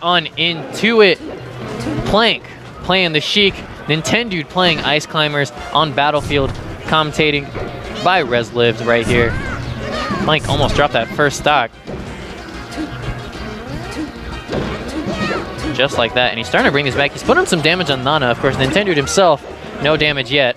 on into it. Plank playing the Sheik. Nintendude playing Ice Climbers on Battlefield. Commentating by ResLived right here. Plank almost dropped that first stock. Just like that, and he's starting to bring this back. He's putting some damage on Nana. Of course, Nintendude himself, no damage yet.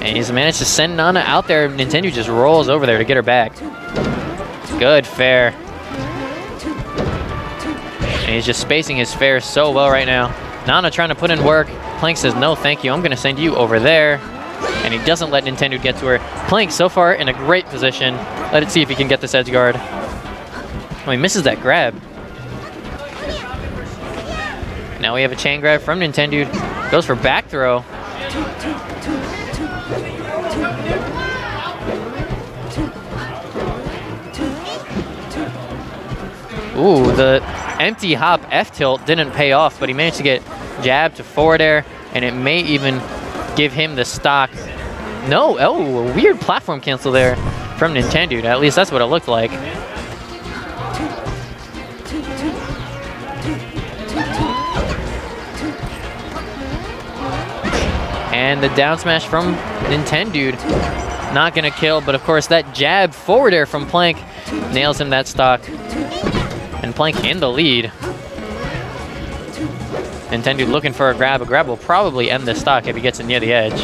And he's managed to send Nana out there. Nintendude just rolls over there to get her back. Good fair. And he's just spacing his fair so well right now. Nana trying to put in work. Plank says, no, thank you. I'm going to send you over there. And he doesn't let Nintendude get to her. Plank so far in a great position. Let's see if he can get this edge guard. Oh, he misses that grab. Now we have a chain grab from Nintendude. Goes for back throw. Ooh, the empty hop F-tilt didn't pay off, but he managed to get jab to forward air, and it may even give him the stock. No, oh, a weird platform cancel there from Nintendude. At least that's what it looked like. And the down smash from Nintendude. Not gonna kill, but of course that jab forward air from Plank nails him that stock. And Plank in the lead. Nintendude looking for a grab. A grab will probably end the stock if he gets it near the edge.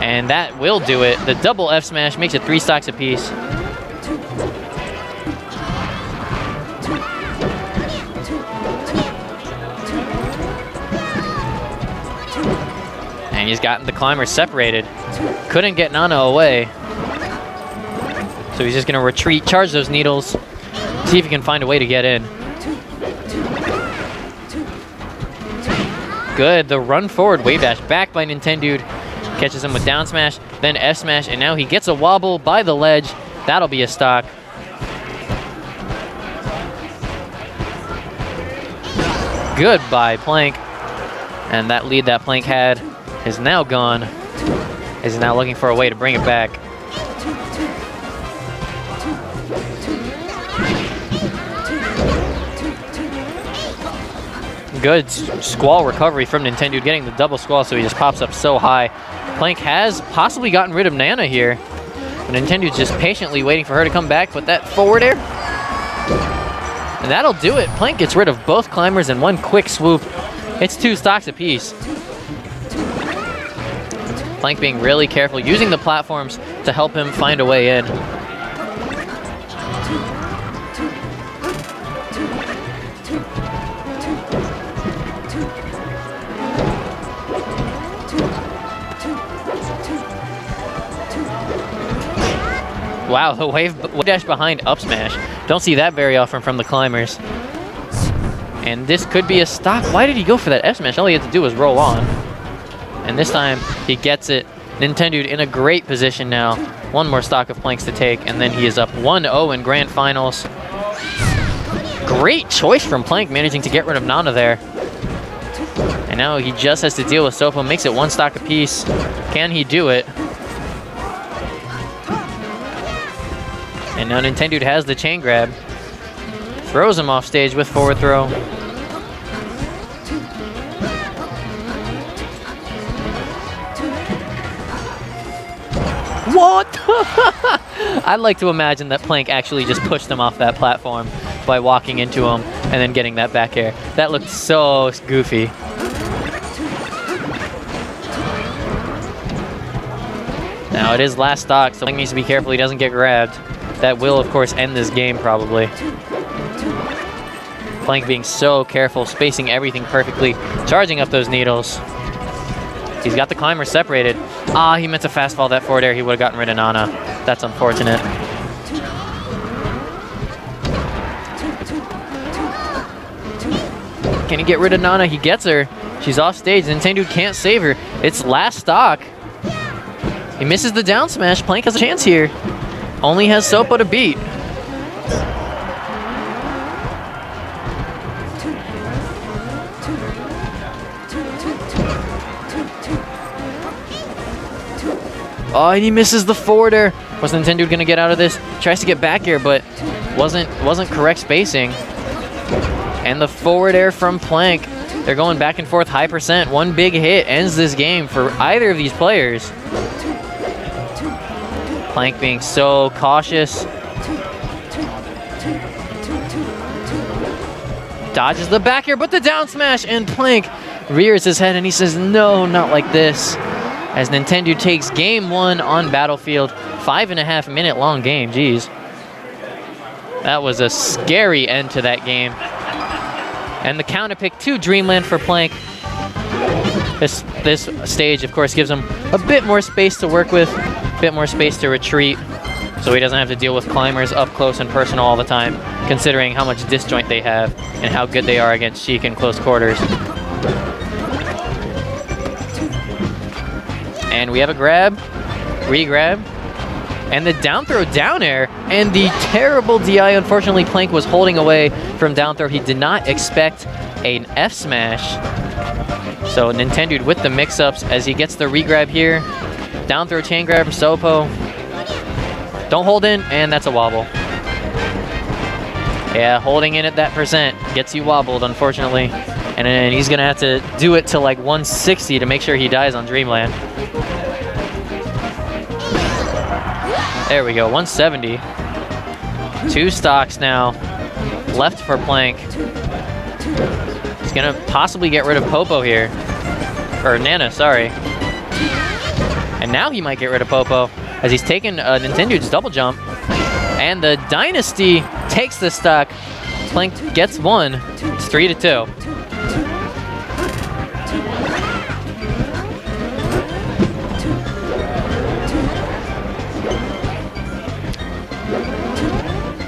And that will do it. The double F smash makes it 3 stocks apiece. And he's gotten the climber separated. Couldn't get Nana away. So he's just gonna retreat, charge those needles, see if he can find a way to get in. Good, the run forward wave dash back by Nintendude. Catches him with down smash, then F smash, and now he gets a wobble by the ledge. That'll be a stock. Goodbye, Plank. And that lead that Plank had is now gone. He's now looking for a way to bring it back. Good squall recovery from Nintendude, getting the double squall, so he just pops up so high. Plank has possibly gotten rid of Nana here, but Nintendude's just patiently waiting for her to come back, but that forward air, and that'll do it. Plank gets rid of both climbers in one quick swoop. It's 2 stocks apiece. Plank being really careful, using the platforms to help him find a way in. Wow, the wave dash behind up smash. Don't see that very often from the climbers. And this could be a stock. Why did he go for that F smash? All he had to do was roll on. And this time he gets it. Nintendude in a great position now. One more stock of Planks to take, and then he is up 1-0 in grand finals. Great choice from Plank, managing to get rid of Nana there. And now he just has to deal with Sopo. Makes it 1 stock apiece. Can he do it? And now Nintendude has the chain grab. Throws him off stage with forward throw. What? I'd like to imagine that Plank actually just pushed him off that platform by walking into him and then getting that back air. That looked so goofy. Now it is last stock, so Plank needs to be careful he doesn't get grabbed. That will, of course, end this game, probably. Plank being so careful, spacing everything perfectly, charging up those needles. He's got the climber separated. Ah, he meant to fastfall that forward air. He would have gotten rid of Nana. That's unfortunate. Can he get rid of Nana? He gets her. She's off stage. Nintendude can't save her. It's last stock. He misses the down smash. Plank has a chance here. Only has Sopo to beat. Oh, and he misses the forward air. Was Nintendude gonna get out of this? Tries to get back air, but wasn't correct spacing. And the forward air from Plank. They're going back and forth, high percent. One big hit ends this game for either of these players. Plank being so cautious. Dodges the back air, but the down smash, and Plank rears his head and he says, no, not like this. As Nintendude takes game 1 on Battlefield. 5.5 minute long game, geez. That was a scary end to that game. And the counter pick to Dreamland for Plank. This stage, of course, gives him a bit more space to work with, a bit more space to retreat, so he doesn't have to deal with climbers up close and personal all the time, considering how much disjoint they have and how good they are against Sheik in close quarters. And we have a grab, re-grab, and the down throw down air, and the terrible DI. Unfortunately, Plank was holding away from down throw. He did not expect an F smash. So Nintendude with the mix-ups as he gets the re-grab here. Down throw chain grab from Sopo. Don't hold in, and that's a wobble. Yeah, holding in at that percent gets you wobbled, unfortunately. And then he's gonna have to do it to like 160 to make sure he dies on Dreamland. There we go, 170. 2 stocks now left for Plank. He's gonna possibly get rid of Popo here. Or Nana, sorry. And now he might get rid of Popo as he's taken Nintendude's double jump. And the Dynasty takes the stock. Plank gets 1. It's 3-2.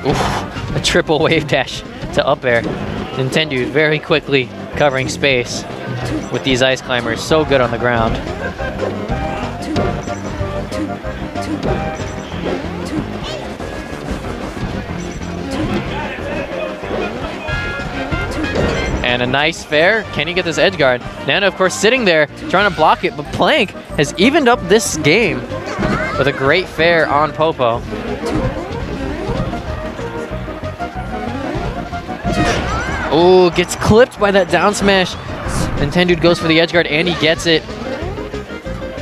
Oof, a triple wave dash to up air. Nintendude very quickly covering space with these ice climbers. So good on the ground. And a nice fair. Can he get this edge guard? Nana, of course, sitting there trying to block it, but Plank has evened up this game with a great fair on Popo. Oh, gets clipped by that down smash. Nintendude goes for the edge guard and he gets it.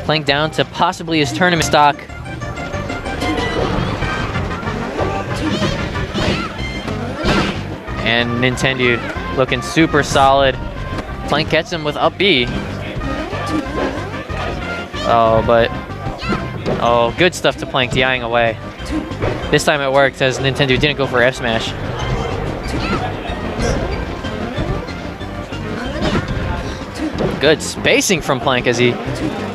Plank down to possibly his tournament stock. And Nintendude looking super solid. Plank gets him with up B. Oh, but... oh, good stuff to Plank, DIing away. This time it worked as Nintendude didn't go for F smash. Good spacing from Plank as he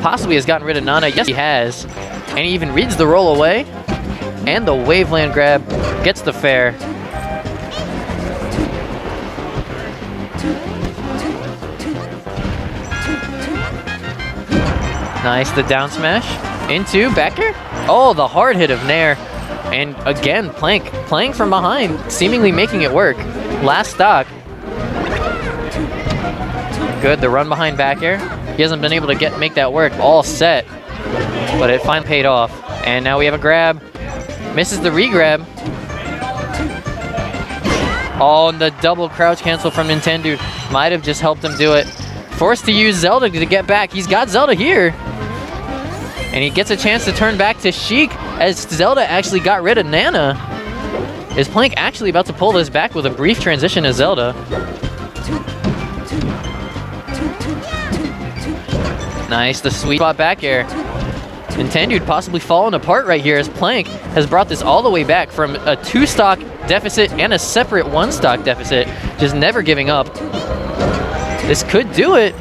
possibly has gotten rid of Nana. Yes, he has. And he even reads the roll away. And the Waveland grab gets the fair. Nice, the down smash into back air. Oh, the hard hit of Nair. And again, Plank playing from behind, seemingly making it work. Last stock. Good, the run behind back air. He hasn't been able to make that work all set, but it finally paid off. And now we have a grab. Misses the re-grab. Oh, and the double crouch cancel from Nintendude might have just helped him do it. Forced to use Zelda to get back. He's got Zelda here. And he gets a chance to turn back to Sheik as Zelda actually got rid of Nana. Is Plank actually about to pull this back with a brief transition to Zelda? Nice, the sweet spot back air. Nintendude possibly falling apart right here as Plank has brought this all the way back from a 2-stock deficit and a separate 1-stock deficit, just never giving up. This could do it.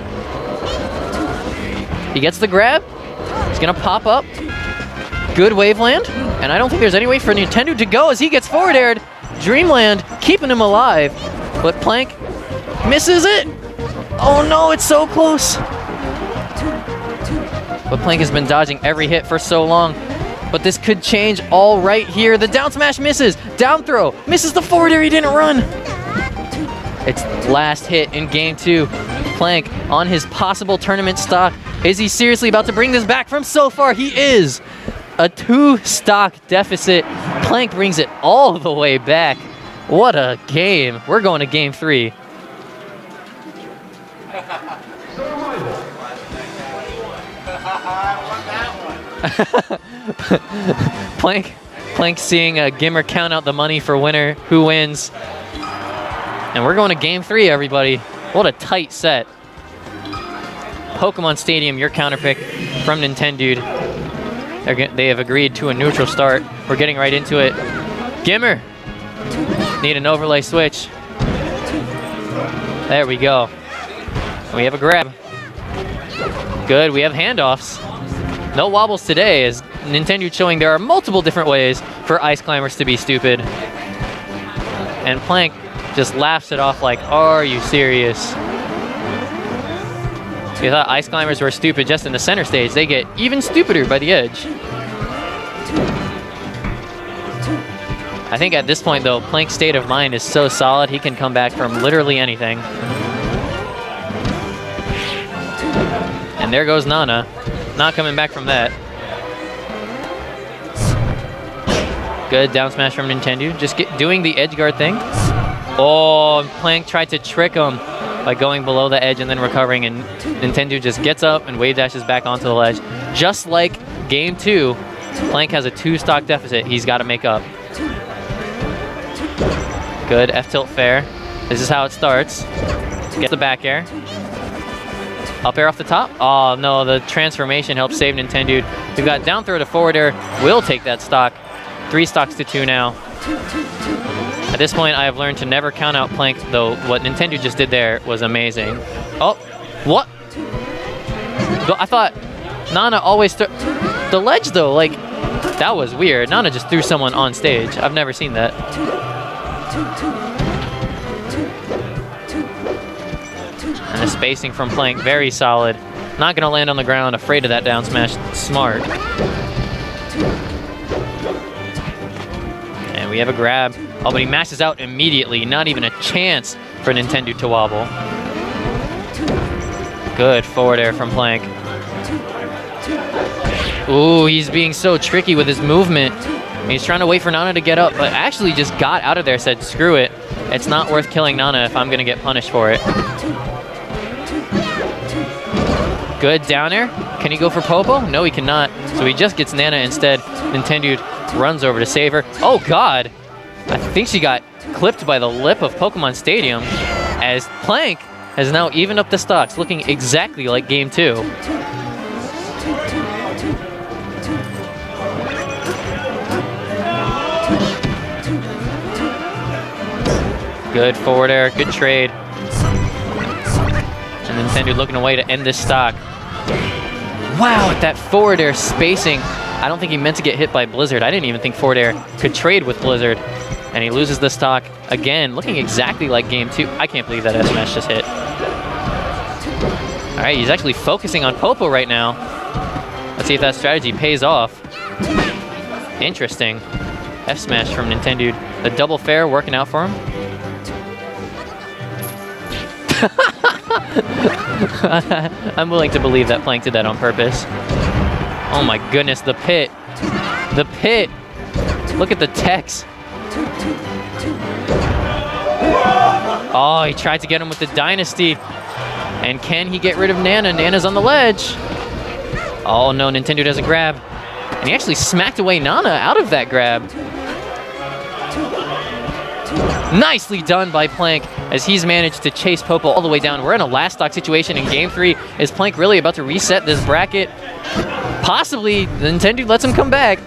He gets the grab. He's gonna pop up. Good Waveland. And I don't think there's any way for Nintendude to go as he gets forward aired. Dreamland keeping him alive, but Plank misses it. Oh no, it's so close. But Plank has been dodging every hit for so long. But this could change all right here. The down smash misses. Down throw. Misses the forward air. He didn't run. It's last hit in game 2. Plank on his possible tournament stock. Is he seriously about to bring this back from so far? He is. A 2-stock deficit. Plank brings it all the way back. What a game. We're going to game 3. Plank seeing GimR count out the money for winner. Who wins? And we're going to game 3, everybody. What a tight set. Pokemon Stadium, your counter pick from Nintendude. They have agreed to a neutral start. We're getting right into it. GimR. Need an overlay switch. There we go. We have a grab. Good, we have handoffs. No wobbles today, as Nintendude showing there are multiple different ways for ice climbers to be stupid. And Plank just laughs it off like, are you serious? You thought ice climbers were stupid just in the center stage. They get even stupider by the edge. I think at this point, though, Plank's state of mind is so solid, he can come back from literally anything. And there goes Nana. Not coming back from that. Good down smash from Nintendude. Just doing the edge guard thing. Oh, Plank tried to trick him by going below the edge and then recovering, and Nintendude just gets up and wave dashes back onto the ledge. Just like game 2, Plank has a 2-stock deficit he's got to make up. Good F-tilt fair. This is how it starts. Get the back air. Up air off the top. Oh no, the transformation helps save Nintendude. We've got down throw to forward air. Will take that stock. 3 stocks to 2 now. At this point, I have learned to never count out Plank, though what Nintendude just did there was amazing. Oh, what? But I thought Nana always threw the ledge, though. Like, that was weird. Nana just threw someone on stage. I've never seen that. And the spacing from Plank, very solid. Not gonna land on the ground, afraid of that down smash. Smart. And we have a grab. Oh, but he mashes out immediately. Not even a chance for Nintendude to wobble. Good forward air from Plank. Ooh, he's being so tricky with his movement. He's trying to wait for Nana to get up, but actually just got out of there, said, screw it. It's not worth killing Nana if I'm going to get punished for it. Good down air. Can he go for Popo? No, he cannot. So he just gets Nana instead. Nintendude runs over to save her. Oh, God. I think she got clipped by the lip of Pokemon Stadium, as Plank has now evened up the stocks, looking exactly like game 2. Good forward air, good trade. And Nintendude looking away to end this stock. Wow, with that forward air spacing. I don't think he meant to get hit by Blizzard. I didn't even think forward air could trade with Blizzard. And he loses the stock again, looking exactly like game 2. I can't believe that S-Smash just hit. All right, he's actually focusing on Popo right now. Let's see if that strategy pays off. Interesting. F-Smash from Nintendude. The double fair working out for him. I'm willing to believe that Plank did that on purpose. Oh my goodness, the pit. The pit. Look at the text. Oh, he tried to get him with the Dynasty. And can he get rid of Nana? Nana's on the ledge. Oh no, Nintendude does a grab. And he actually smacked away Nana out of that grab. Nicely done by Plank, as he's managed to chase Popo all the way down. We're in a last stock situation in game 3. Is Plank really about to reset this bracket? Possibly. Nintendude lets him come back.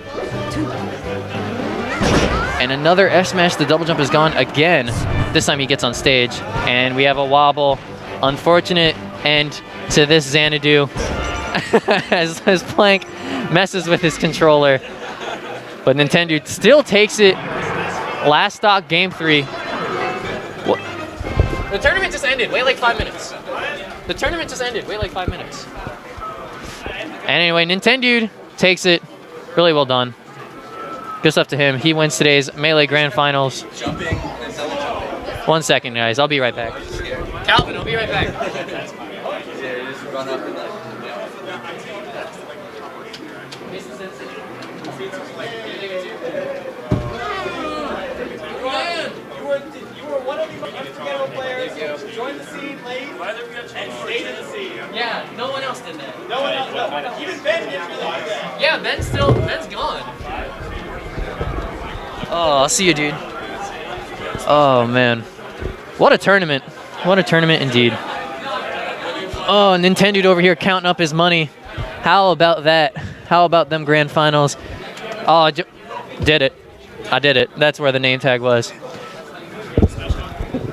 And another F-Smash. The double jump is gone again. This time he gets on stage. And we have a wobble. Unfortunate end to this Xanadu as Plank messes with his controller. But Nintendude still takes it. Last stock, game 3. What? The tournament just ended. Wait like 5 minutes. The tournament just ended. Wait like 5 minutes. And anyway, Nintendude takes it. Really well done. Good stuff to him. He wins today's Melee Grand Finals. 1 second, guys. I'll be right back. Calvin, I'll be right back. No one else did that. No one else. No. Even Ben didn't really do that. Yeah, Ben's gone. Oh, I'll see you, dude. Oh, man. What a tournament. What a tournament indeed. Oh, Nintendude over here counting up his money. How about that? How about them grand finals? Oh, did it. I did it. That's where the name tag was.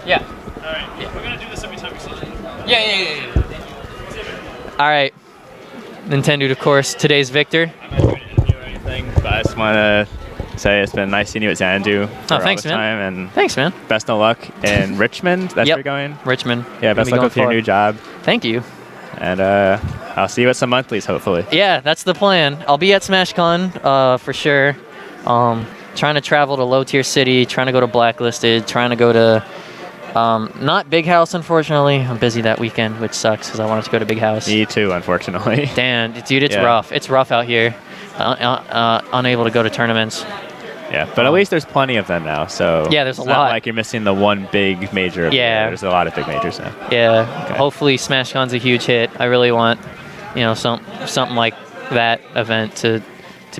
Yeah. All right. Yeah. We're going to do this every time we see each other. Yeah. All right. Nintendude, of course, today's victor. I'm not trying to interview or anything, but I just want to say it's been nice seeing you at Xanadu for thanks, all this man. time, and Thanks, man. best of luck in Richmond. That's where you're going. Richmond. Yeah, best Gonna be luck with your going new job, Thank you. and I'll see you at some monthlies hopefully. Yeah, that's the plan. I'll be at SmashCon for sure. Trying to travel to low tier city, trying to go to Blacklisted, trying to go to not Big House, unfortunately. I'm busy that weekend, which sucks because I wanted to go to Big House. Me too, unfortunately. Damn, dude, it's Yeah. rough. It's rough out here. Unable to go to tournaments. Yeah, but at least there's plenty of them now, so Yeah, there's it's a not lot. like you're missing the one big major. Yeah. There's a lot of big majors now. Yeah, Okay. hopefully SmashCon's a huge hit. I really want, something like that event to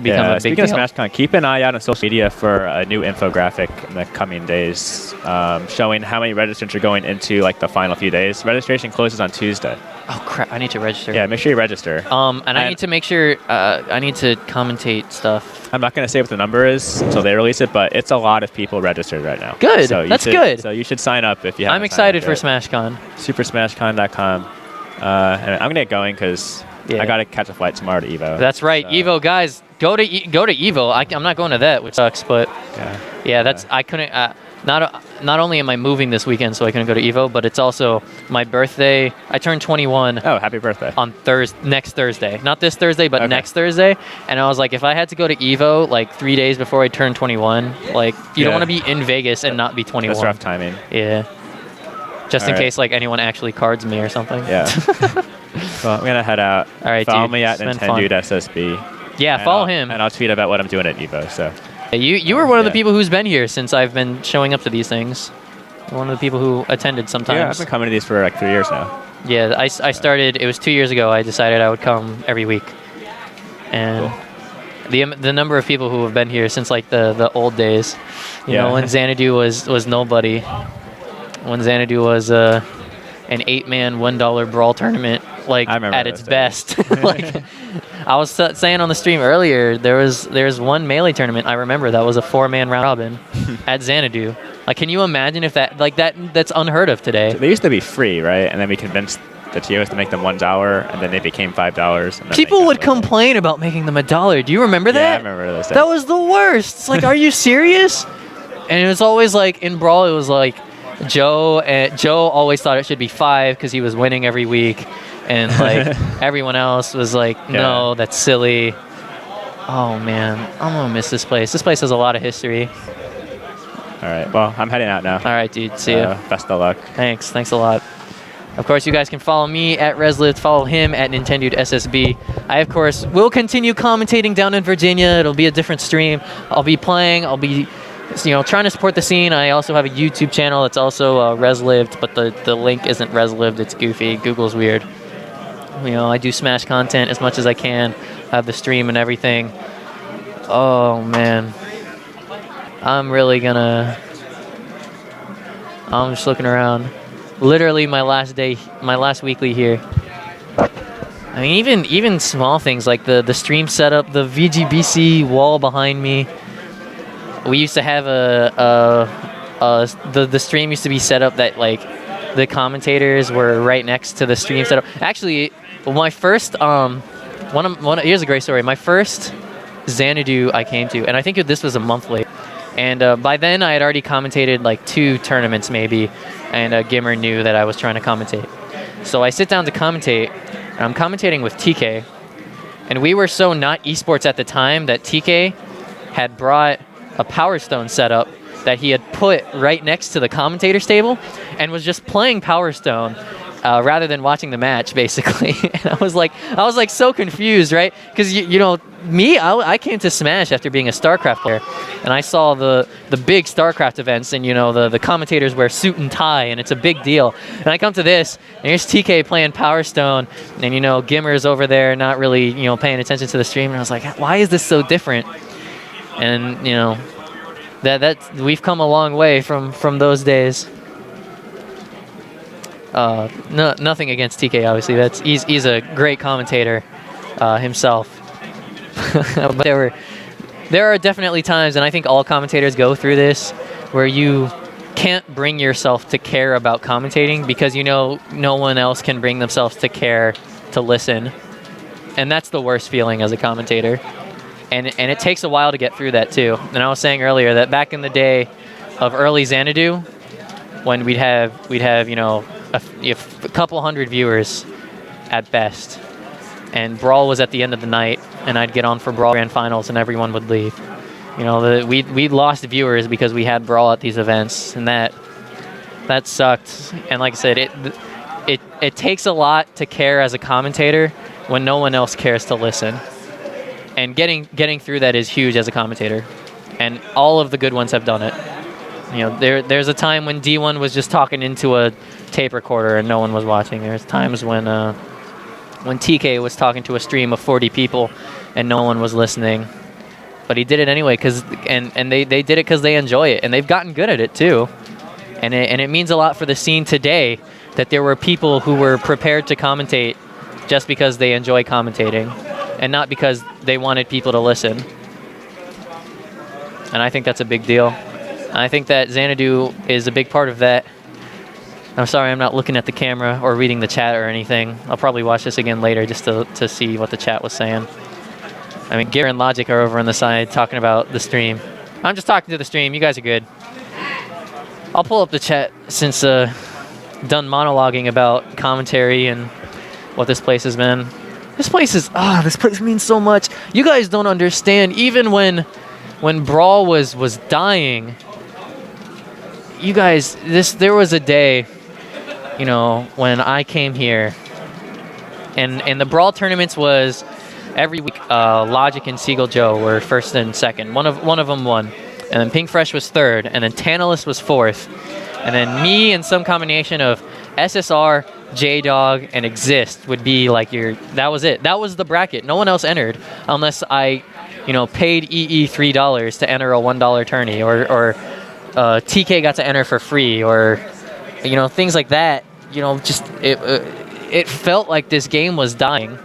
become a big speaking deal. of SmashCon, keep an eye out on social media for a new infographic in the coming days, showing how many registrants are going into like the final few days. Registration closes on Tuesday. Oh crap! I need to register. Yeah, make sure you register. And I need to make sure I need to commentate stuff. I'm not going to say what the number is until they release it, but it's a lot of people registered right now. Good. So That's good. So you should sign up if you haven't. I'm excited for signed up SmashCon. yet. SuperSmashCon.com. And I'm going to get going because Yeah. I got to catch a flight tomorrow to Evo. That's right, So, Evo guys. Go to Evo. I'm not going to that, which sucks, but yeah, that's I couldn't. Not only am I moving this weekend, so I couldn't go to Evo, but it's also my birthday. I turned 21. Oh, happy birthday. On next Thursday. Not this Thursday, but Okay. next Thursday. And I was like, if I had to go to Evo like 3 days before I turned 21, like you don't Yeah. want to be in Vegas and not be 21. That's rough timing. Yeah. Just in All right. case like anyone actually cards me or something. Yeah. Well, I'm going to head out. All right, Follow dude. me at It's been fun. Nintendude SSB. Yeah, And follow I'll- him. And I'll tweet about what I'm doing at Evo. So You were one of the Yeah. people who's been here since I've been showing up to these things. One of the people who attended yeah, I've sometimes. been coming to these for like 3 years now. Yeah, I started, it was 2 years ago, I decided I would come every week. And the number of people who have been here since like the old days, you know, when Xanadu was nobody, when Xanadu was an 8-man $1 brawl tournament, like I remember at its those best. Like I was saying on the stream earlier, there's one melee tournament I remember that was a 4-man round robin at Xanadu. Like, can you imagine if that's unheard of today? They used to be free, right? And then we convinced the TOs to make them $1, and then they became $5. And then People they would got complain about making them $1. Do you remember that? Yeah, I remember those days. That was the worst. It's like, are you serious? And it was always like in Brawl, it was like Joe always thought it should be 5 because he was winning every week, and like everyone else was like, no, that's silly. Oh man, I'm gonna miss this place. This place has a lot of history. All right. Well, I'm heading out now. All right, dude. See ya. Best of luck. Thanks a lot. Of course, you guys can follow me at ResLift, follow him at Nintendude SSB. I, of course, will continue commentating down in Virginia. It'll be a different stream. I'll be playing. I'll be, trying to support the scene. I also have a YouTube channel that's also ResLived, but the link isn't ResLived. It's goofy. Google's weird. I do Smash content as much as I can. I have the stream and everything. Oh, man. I'm just looking around. Literally my last weekly here. I mean, even small things like the stream setup, the VGBC wall behind me. We used to have the stream used to be set up that like the commentators were right next to the stream setup. Actually, my first here's a great story. My first Xanadu I came to, and I think this was a month late. And by then, I had already commentated like 2 tournaments maybe, and GimR knew that I was trying to commentate. So I sit down to commentate, and I'm commentating with TK. And we were so not esports at the time that TK had brought a Power Stone setup that he had put right next to the commentator's table and was just playing Power Stone rather than watching the match, basically. And I was like so confused, right? Because you know, me, I came to Smash after being a StarCraft player, and I saw the big StarCraft events, and you know, the commentators wear suit and tie, and it's a big deal. And I come to this, and here's TK playing Power Stone, and you know, GimR's over there not really, you know, paying attention to the stream, and I was like, why is this so different? And you know, that we've come a long way from those days. No, nothing against TK, obviously. He's a great commentator himself. But there are definitely times, and I think all commentators go through this, where you can't bring yourself to care about commentating because you know no one else can bring themselves to care to listen, and that's the worst feeling as a commentator. And it takes a while to get through that too. And I was saying earlier that back in the day of early Xanadu, when we'd have you know, a couple hundred viewers at best, and Brawl was at the end of the night, and I'd get on for Brawl Grand Finals, and everyone would leave. You know, we lost viewers because we had Brawl at these events, and that sucked. And like I said, it takes a lot to care as a commentator when no one else cares to listen. And getting through that is huge as a commentator, and all of the good ones have done it. You know, there's a time when D1 was just talking into a tape recorder and no one was watching. There's times when TK was talking to a stream of 40 people and no one was listening, but he did it anyway and they did it because they enjoy it, and they've gotten good at it too. And it means a lot for the scene today that there were people who were prepared to commentate just because they enjoy commentating, and not because they wanted people to listen. And I think that's a big deal. I think that Xanadu is a big part of that. I'm sorry I'm not looking at the camera or reading the chat or anything. I'll probably watch this again later just to see what the chat was saying. I mean, Gear and Logic are over on the side talking about the stream. I'm just talking to the stream. You guys are good. I'll pull up the chat since done monologuing about commentary and what this place has been. This place means so much. You guys don't understand. Even when Brawl was dying, you guys, there was a day, you know, when I came here, and the Brawl tournaments was every week. Logic and Seagull Joe were first and second. One of them won, and then Pink Fresh was third, and then Tantalus was fourth, and then me and some combination of SSR, J-Dog, and Exist would be like that was it. That was the bracket. No one else entered unless I, you know, paid EE $3 to enter a $1 tourney, or TK got to enter for free, or, you know, things like that. You know, just it felt like this game was dying,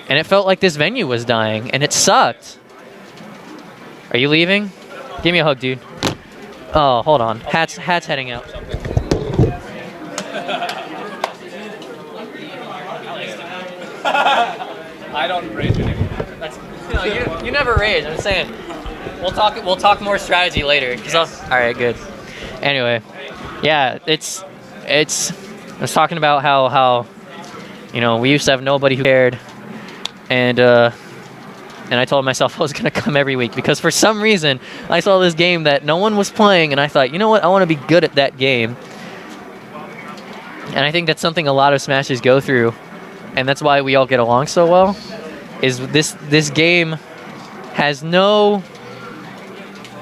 and it felt like this venue was dying, and it sucked. Are you leaving? Give me a hug, dude. Oh, hold on. Hat's heading out. I don't rage anymore. No, you never rage. I'm saying we'll talk more strategy later. Yes. All right, good. Anyway, yeah, it's. I was talking about how you know, we used to have nobody who cared, and I told myself I was gonna come every week because for some reason I saw this game that no one was playing, and I thought, you know what, I want to be good at that game. And I think that's something a lot of Smashers go through, and that's why we all get along so well. Is this game has no...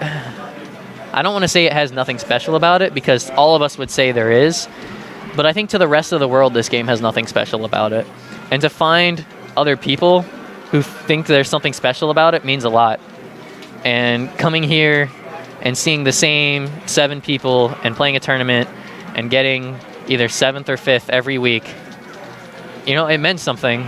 I don't want to say it has nothing special about it, because all of us would say there is, but I think to the rest of the world this game has nothing special about it. And to find other people who think there's something special about it means a lot. And coming here and seeing the same 7 people and playing a tournament and getting either 7th or 5th every week, you know, it meant something.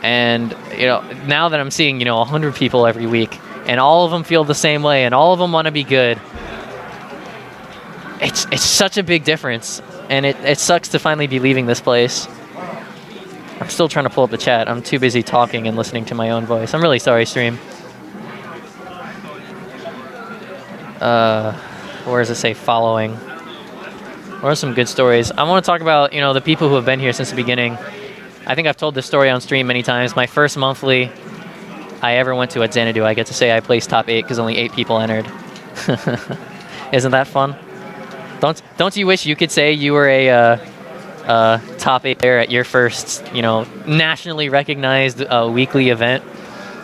And, you know, now that I'm seeing, you know, 100 people every week, and all of them feel the same way, and all of them want to be good, it's such a big difference. And it sucks to finally be leaving this place. I'm still trying to pull up the chat. I'm too busy talking and listening to my own voice. I'm really sorry, stream. Where does it say following? What are some good stories? I want to talk about, you know, the people who have been here since the beginning. I think I've told this story on stream many times. My first monthly I ever went to at Xanadu, I get to say I placed top 8 because only 8 people entered. Isn't that fun? Don't you wish you could say you were a top 8 there at your first, you know, nationally recognized weekly event.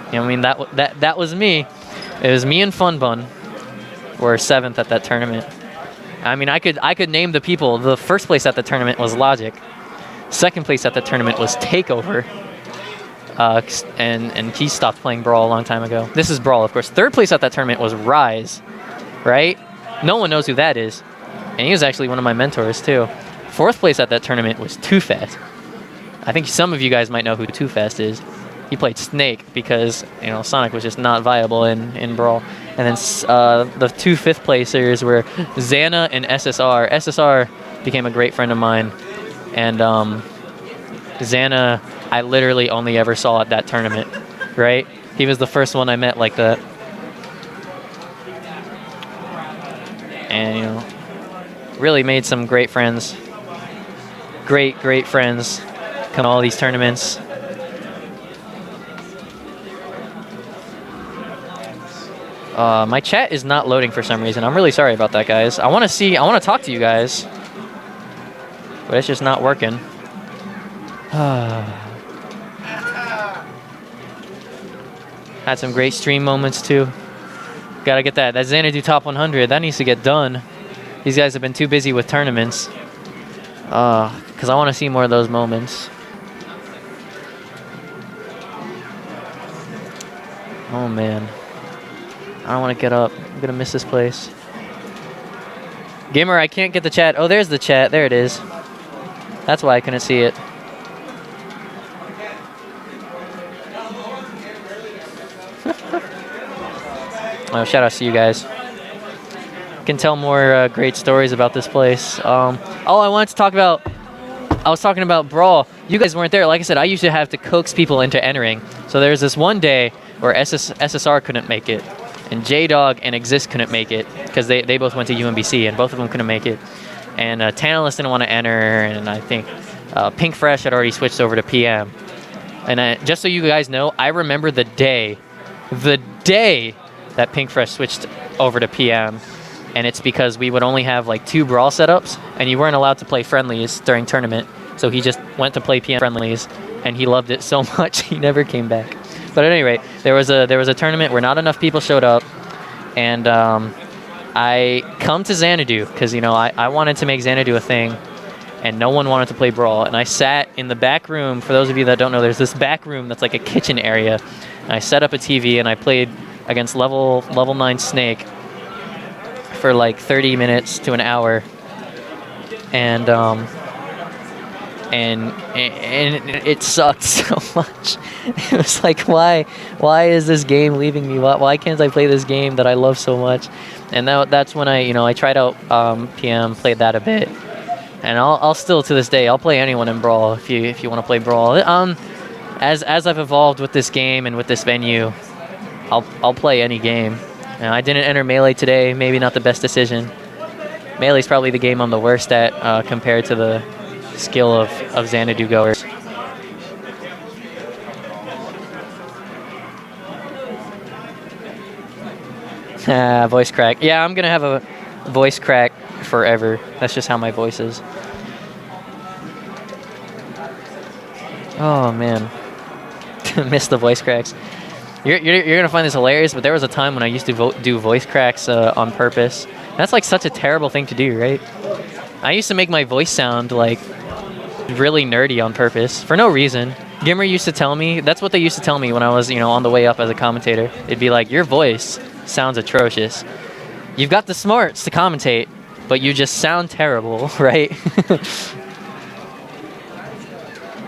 You know, I mean, that was me. It was me and Fun Bun were 7th at that tournament. I mean, I could name the people. The first place at the tournament was Logic. Second place at the tournament was Takeover. And he stopped playing Brawl a long time ago. This is Brawl, of course. Third place at that tournament was Rise, right? No one knows who that is. And he was actually one of my mentors, too. Fourth place at that tournament was Too Fast. I think some of you guys might know who Too Fast is. He played Snake because, you know, Sonic was just not viable in Brawl. And then the 2 5th placers were Xana and SSR. SSR became a great friend of mine. And Xana, I literally only ever saw at that tournament, right? He was the first one I met like that. And, you know, really made some great friends. Great friends come to all these tournaments. My chat is not loading for some reason. I'm really sorry about that, guys. I want to talk to you guys, but it's just not working. Had some great stream moments too. Gotta get that Xanadu top 100. That needs to get done. These guys have been too busy with tournaments. Because I want to see more of those moments. Oh man. I don't want to get up. I'm gonna miss this place. GimR, I can't get the chat. Oh, there's the chat. There it is. That's why I couldn't see it. Oh, shout out to you guys. Can tell more great stories about this place. Oh, I wanted to talk about. I was talking about Brawl. You guys weren't there. Like I said, I used to have to coax people into entering. So there's this one day where SSR couldn't make it. And J-Dog and Exist couldn't make it because they both went to UMBC and both of them couldn't make it. And Tantalus didn't want to enter, and I think Pink Fresh had already switched over to PM. And just so you guys know, I remember the day that Pink Fresh switched over to PM, and it's because we would only have like 2 Brawl setups, and you weren't allowed to play friendlies during tournament. So he just went to play PM friendlies, and he loved it so much he never came back. But at any rate, there was a tournament where not enough people showed up, and I come to Xanadu because, you know, I wanted to make Xanadu a thing, and no one wanted to play Brawl. And I sat in the back room. For those of you that don't know, there's this back room that's like a kitchen area. And I set up a TV and I played against level 9 Snake for like 30 minutes to an hour, and it sucked so much. It was like, why is this game leaving me? Why can't I play this game that I love so much? And that's when I tried out PM, played that a bit, and I'll still to this day I'll play anyone in Brawl if you want to play Brawl. As I've evolved with this game and with this venue, I'll play any game. I didn't enter Melee today. Maybe not the best decision. Melee's probably the game I'm the worst at compared to the skill of Xanadu goers. Voice crack. Yeah, I'm gonna have a voice crack forever. That's just how my voice is. Oh man, miss the voice cracks. You're gonna find this hilarious, but there was a time when I used to do voice cracks on purpose. That's like such a terrible thing to do, right? I used to make my voice sound like really nerdy on purpose for no reason. GimR used to tell me, that's what they used to tell me when I was, on the way up as a commentator. It'd be like, your voice sounds atrocious. You've got the smarts to commentate, but you just sound terrible, right?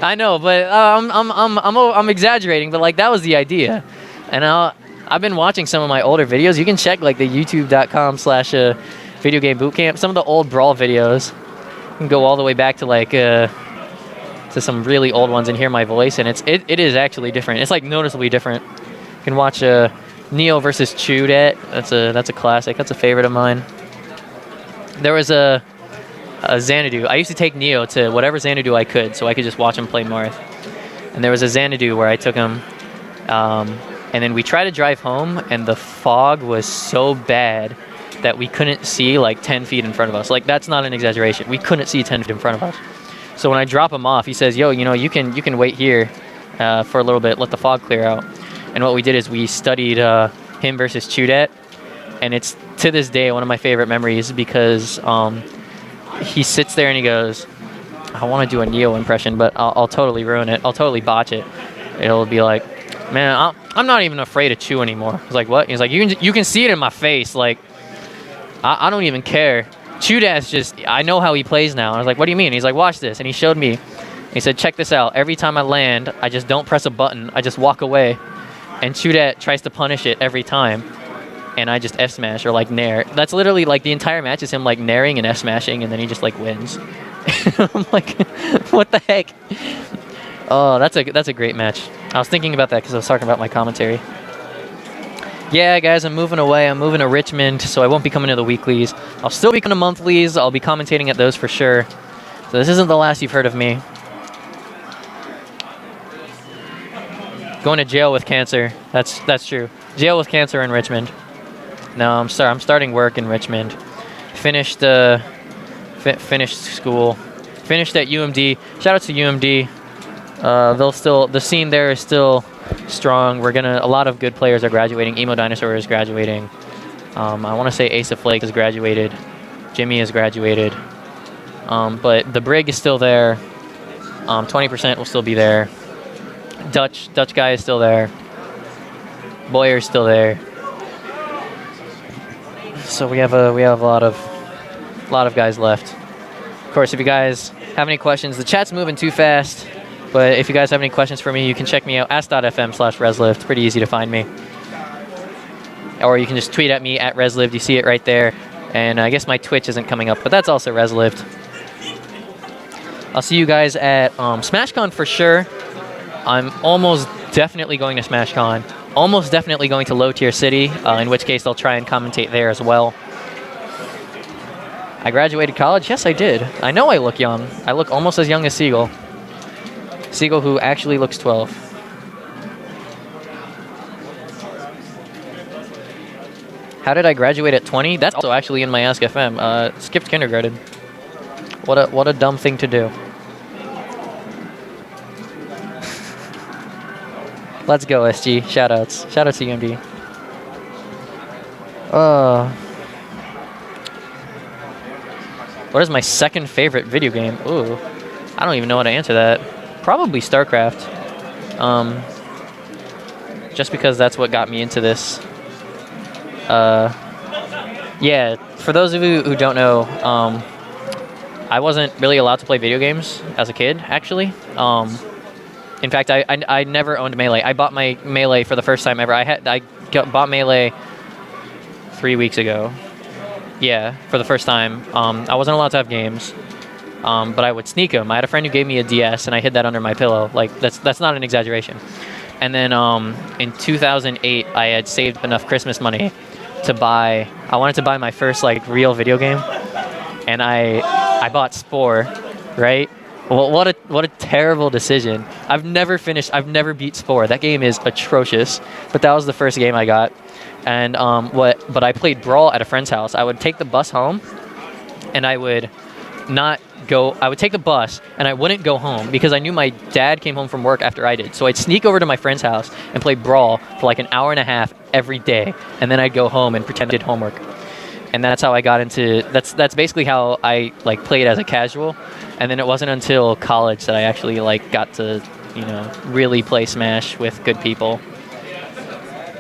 I know, but I'm exaggerating, but like that was the idea. And I've been watching some of my older videos. You can check like the youtube.com/VideoGameBootCamp. Some of the old Brawl videos. You can go all the way back to like to some really old ones and hear my voice, and it is actually different. It's like noticeably different. You can watch Neo versus Chudet. That's a classic. That's a favorite of mine. There was a Xanadu. I used to take Neo to whatever Xanadu I could, so I could just watch him play Marth. And there was a Xanadu where I took him, and then we tried to drive home, and the fog was so bad that we couldn't see like 10 feet in front of us. Like, that's not an exaggeration. We couldn't see 10 feet in front of us. So when I drop him off, he says, "Yo, you know, you can wait here for a little bit, let the fog clear out." And what we did is we studied him versus Chudet, and it's to this day one of my favorite memories because he sits there and he goes, "I want to do a Neo impression, but I'll totally ruin it. I'll totally botch it." It'll be like, "Man, I'm not even afraid of Chew anymore." He's like, "What?" He's like, "You can see it in my face. Like, I don't even care. Chudad's just, I know how he plays now." I was like, "What do you mean?" He's like, "Watch this." And he showed me. He said, "Check this out. Every time I land, I just don't press a button. I just walk away. And Chudet tries to punish it every time. And I just F-smash or like nair." That's literally like the entire match is him like nairing and F-smashing, and then he just like wins. I'm like, what the heck? Oh, that's a great match. I was thinking about that because I was talking about my commentary. Yeah, guys, I'm moving away. I'm moving to Richmond, so I won't be coming to the weeklies. I'll still be coming to monthlies. I'll be commentating at those for sure. So this isn't the last you've heard of me. Going to jail with cancer. That's true. Jail with cancer in Richmond. No, I'm sorry. I'm starting work in Richmond. Finished finished school. Finished at UMD. Shout out to UMD. The scene there is still strong. A lot of good players are graduating. Emo Dinosaur is graduating. I want to say Ace of Flake has graduated. Jimmy has graduated. But the Brig is still there. 20% will still be there. Dutch guy is still there. Boyer's still there. So we have a lot of guys left. Of course, if you guys have any questions, the chat's moving too fast. But if you guys have any questions for me, you can check me out, ask.fm/ResLiv. Pretty easy to find me. Or you can just tweet at me at ResLiv. You see it right there. And I guess my Twitch isn't coming up, but that's also ResLiv. I'll see you guys at SmashCon for sure. I'm almost definitely going to SmashCon. Almost definitely going to Low Tier City, in which case I'll try and commentate there as well. I graduated college? Yes, I did. I know I look young. I look almost as young as Seagull. Seagull, who actually looks 12. How did I graduate at 20? That's also actually in my Ask FM. Skipped kindergarten. What a dumb thing to do. Let's go, SG. Shoutouts. Shoutouts to UMD. What is my second favorite video game? Ooh, I don't even know how to answer that. Probably StarCraft. Just because that's what got me into this. Yeah, for those of you who don't know, I wasn't really allowed to play video games as a kid, actually. In fact, I never owned Melee. I bought my Melee for the first time ever. I bought Melee 3 weeks ago. Yeah, for the first time. I wasn't allowed to have games, but I would sneak them. I had a friend who gave me a DS, and I hid that under my pillow. Like that's not an exaggeration. And then in 2008, I had saved enough Christmas money to buy. I wanted to buy my first like real video game, and I bought Spore, right? Well, what a terrible decision. I've never beat Spore. That game is atrocious, but that was the first game I got. And but I played Brawl at a friend's house. I would take the bus home, and I would take the bus, and I wouldn't go home because I knew my dad came home from work after I did. So I'd sneak over to my friend's house and play Brawl for like an hour and a half every day, and then I'd go home and pretend I did homework. And that's how I got into, that's basically how I like played as a casual. And then it wasn't until college that I actually like got to, really play Smash with good people.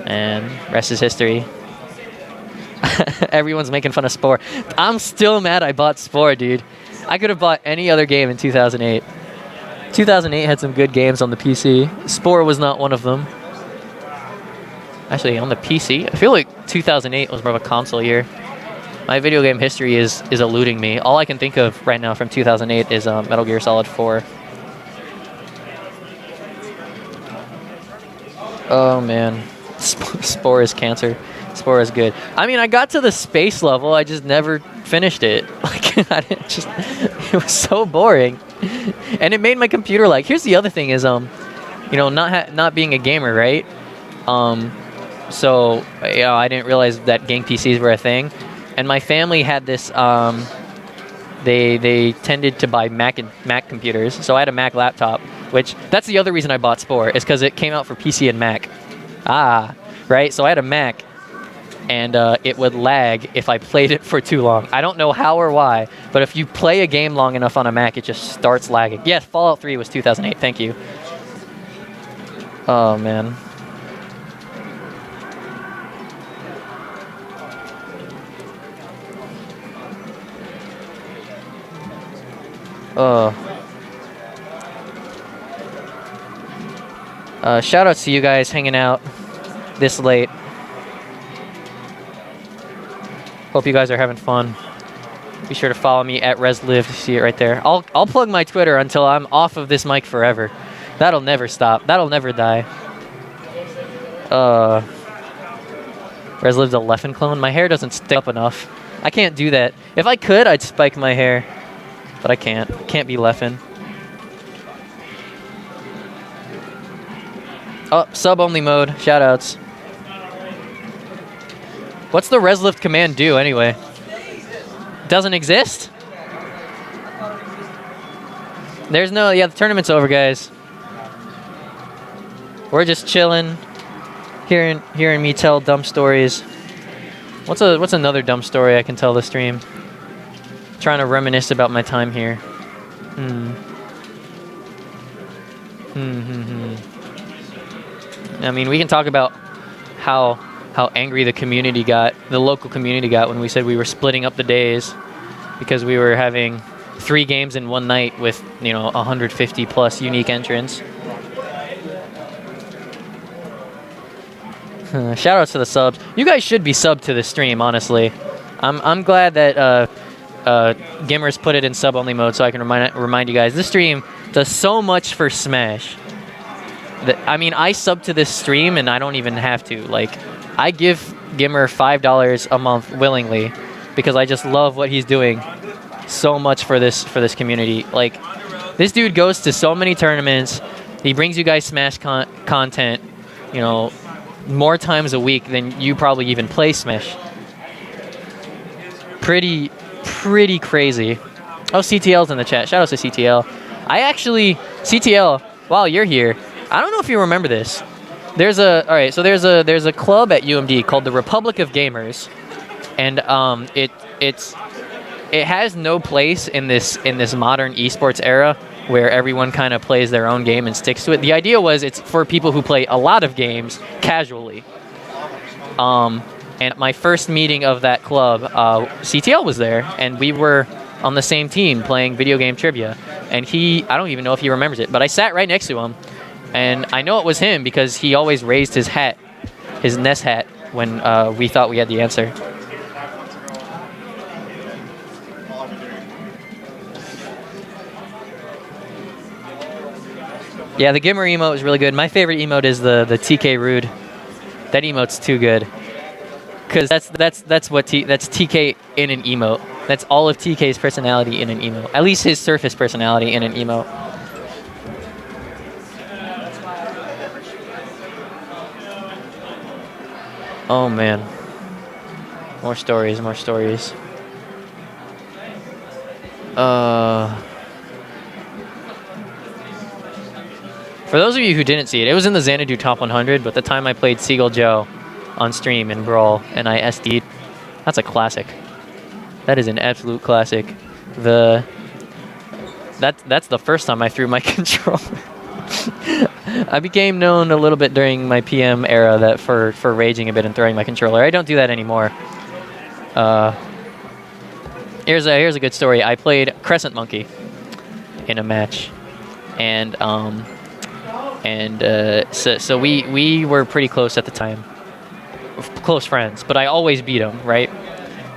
And rest is history. Everyone's making fun of Spore. I'm still mad I bought Spore, dude. I could have bought any other game in 2008. 2008 had some good games on the PC. Spore was not one of them. Actually, on the PC, I feel like 2008 was more of a console year. My video game history is eluding me. All I can think of right now from 2008 is Metal Gear Solid 4. Oh man, Spore is cancer. Spore is good. I mean, I got to the space level. I just never finished it. Like, it was so boring, and it made my computer like. Here's the other thing: is not being a gamer, right? So I didn't realize that gang PCs were a thing. And my family had this they tended to buy Mac computers. So I had a Mac laptop, which that's the other reason I bought Spore, is because it came out for PC and Mac. Right? So I had a Mac, and it would lag if I played it for too long. I don't know how or why, but if you play a game long enough on a Mac, it just starts lagging. Yes, Fallout 3 was 2008. Thank you. Oh, man. Shout outs to you guys hanging out this late. Hope you guys are having fun. Be sure to follow me at ResLive to see it right there. I'll plug my Twitter until I'm off of this mic forever. That'll never stop. That'll never die. ResLive's a Leffen clone. My hair doesn't stick up enough. I can't do that. If I could, I'd spike my hair. But I can't. Can't be Leffen. Oh, sub-only mode. Shoutouts. What's the ResLift command do, anyway? Doesn't exist? There's no... Yeah, the tournament's over, guys. We're just chilling. Hearing me tell dumb stories. What's another dumb story I can tell this stream? Trying to reminisce about my time here. I mean, we can talk about how angry the community got, the local community got, when we said we were splitting up the days because we were having 3 games in one night with, 150 plus unique entrants. Shout outs to the subs. You guys should be subbed to the stream, honestly. I'm glad that GimR's put it in sub only mode so I can remind you guys. This stream does so much for Smash. I mean, I sub to this stream and I don't even have to. Like, I give GimR $5 a month willingly because I just love what he's doing so much for this community. Like, this dude goes to so many tournaments. He brings you guys Smash content, more times a week than you probably even play Smash. Pretty crazy. Oh, CTL's in the chat. Shout out to CTL. CTL, while you're here, I don't know if you remember this. There's a club at UMD called the Republic of Gamers, and it has no place in this modern esports era where everyone kind of plays their own game and sticks to it. The idea was it's for people who play a lot of games casually. And my first meeting of that club, CTL was there, and we were on the same team playing video game trivia. And I don't even know if he remembers it, but I sat right next to him, and I know it was him because he always raised his hat, his Ness hat, when we thought we had the answer. Yeah, the GimR emote is really good. My favorite emote is the TK Rude. That emote's too good. Because that's TK in an emote. That's all of TK's personality in an emote. At least his surface personality in an emote. Oh man. More stories, more stories. For those of you who didn't see it, it was in the Xanadu Top 100, but the time I played Seagull Joe on stream in Brawl and I SD'd, that's a classic. That is an absolute classic. That's the first time I threw my controller. I became known a little bit during my PM era that for raging a bit and throwing my controller. I don't do that anymore. Here's a good story. I played Crescent Monkey in a match, and so we were pretty close at the time, close friends. But I always beat him, right?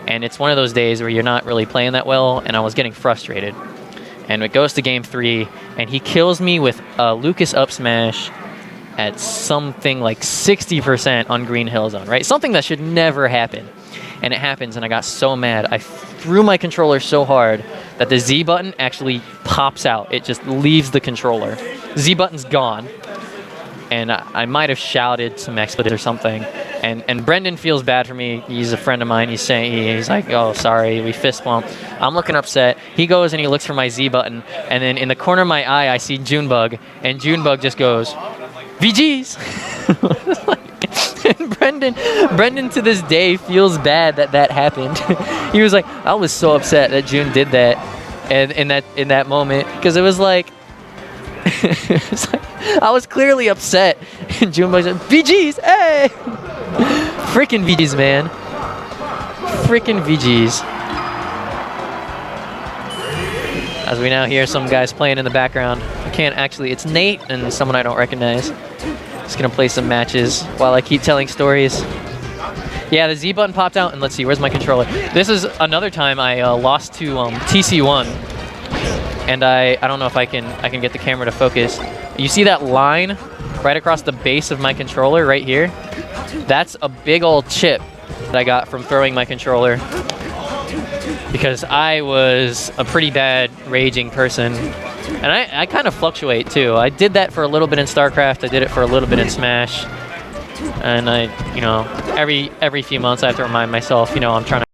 And it's one of those days where you're not really playing that well, and I was getting frustrated. And it goes to game 3, and he kills me with a Lucas up smash at something like 60% on green hill zone, right? Something that should never happen. And it happens, and I got so mad. I threw my controller so hard that the Z button actually pops out. It just leaves the controller. Z button's gone. And I might have shouted some expletives or something. And Brendan feels bad for me. He's a friend of mine. He's like, oh, sorry, we fist bumped. I'm looking upset. He goes and he looks for my Z button, and then in the corner of my eye, I see Junebug, and Junebug just goes, VGs! And Brendan to this day feels bad that happened. He was like, I was so upset that June did that, and in that moment, because it was like, I was clearly upset, and Junebug's like, VGs, hey! Freaking VGs, man. Freaking VGs. As we now hear some guys playing in the background. I can't actually, it's Nate and someone I don't recognize. Just gonna play some matches while I keep telling stories. Yeah, the Z button popped out, and let's see, where's my controller? This is another time I lost to TC1, and I don't know if I can get the camera to focus. You see that line right across the base of my controller right here? That's a big old chip that I got from throwing my controller, because I was a pretty bad raging person. And I kind of fluctuate too. I did that for a little bit in StarCraft, I did it for a little bit in Smash. And I, you know, every few months I have to remind myself, you know, I'm trying to